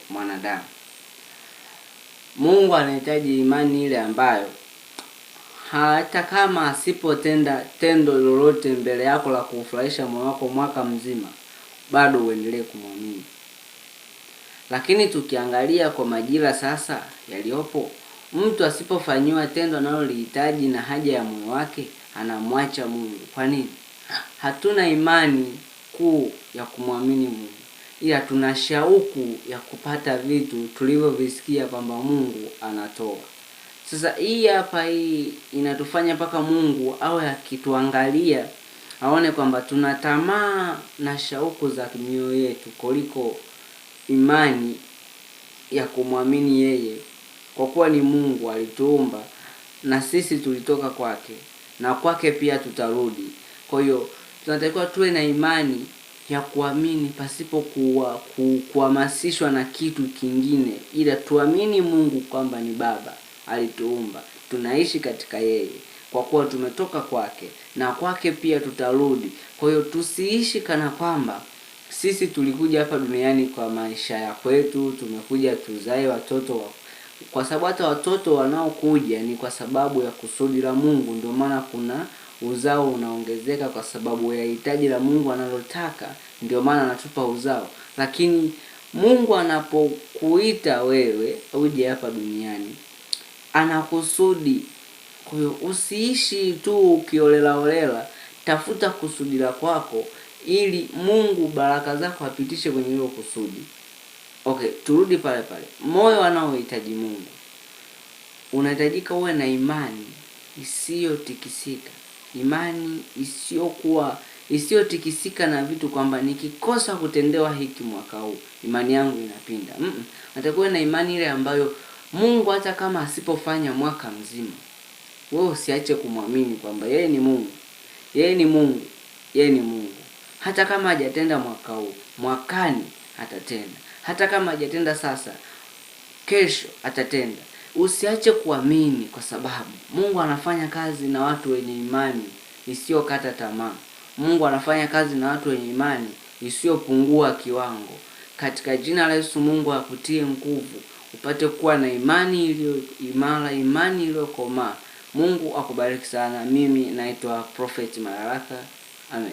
mwanadamu. Mungu anahitaji imani ile ambayo hata kama asipotenda tendo lolote mbele yako la kufurahisha moyo wako mwaka mzima, bado uendelee kumwamini. Lakini tukiangalia kwa majira sasa yaliyopo, mtu asipofanyiwa tendo analolihitaji na haja ya moyo wake, anamwacha Mungu. Kwa nini? Hatuna imani kuu ya kumwamini Mungu, ila tuna shauku ya kupata vitu tulivyovisikia kwamba Mungu anatoa. Sasa hii inatufanya mpaka Mungu awe akituangalia aone kwamba tuna tamaa na shauku za mioyo yetu kuliko imani ya kumwamini yeye, kwa kuwa ni Mungu alituumba na sisi tulitoka kwake na kwake pia tutarudi. Kwa hiyo tunatakiwa tuwe na imani ya kuamini pasipo kuhamasishwa na kitu kingine, ila tuamini Mungu kwamba ni Baba alituumba, tunaishi katika yeye kwa kuwa tumetoka kwake na kwake pia tutarudi. Kwa hiyo tusiishi kana kwamba sisi tulikuja hapa duniani kwa maisha ya kwetu, tumekuja tuzae watoto kwa sababu hata watoto wanaokuja ni kwa sababu ya kusudi la Mungu. Ndio maana kuna uzao unaongezeka kwa sababu ya hitaji la Mungu analotaka, ndio maana anatupa uzao. Lakini Mungu anapokuita wewe uje hapa duniani, anakusudi. Kwa hiyo usiishi tu ukiolela, tafuta kusudi la kwako ili Mungu baraka zako apitishe kwenye hilo kusudi. Okay, turudi pale. Moyo anaohitaji Mungu, unahitajika uwe na imani isiyotikisika. Imani isiyotikisika na vitu kwamba nikikosa kutendewa hiki mwaka huu, imani yangu inapinda. Natakuwa na imani ile ambayo Mungu hata kama asipofanya mwaka mzima, wewe usiache kumwamini kwamba yeye ni Mungu. Yeye ni Mungu. Yeye ni Mungu. Hata kama hajatenda mwaka huu, mwakani atatenda. Hata kama hajatenda sasa, kesho atatenda. Usiache kuamini kwa sababu Mungu anafanya kazi na watu wenye imani isiyokata tamaa. Mungu anafanya kazi na watu wenye imani isiyopungua kiwango. Katika jina la Yesu, Mungu akutie nguvu upate kuwa na imani iliyo imara, imani iliyokomaa. Mungu akubariki sana. Mimi naitwa Prophet Maranatha. Amen.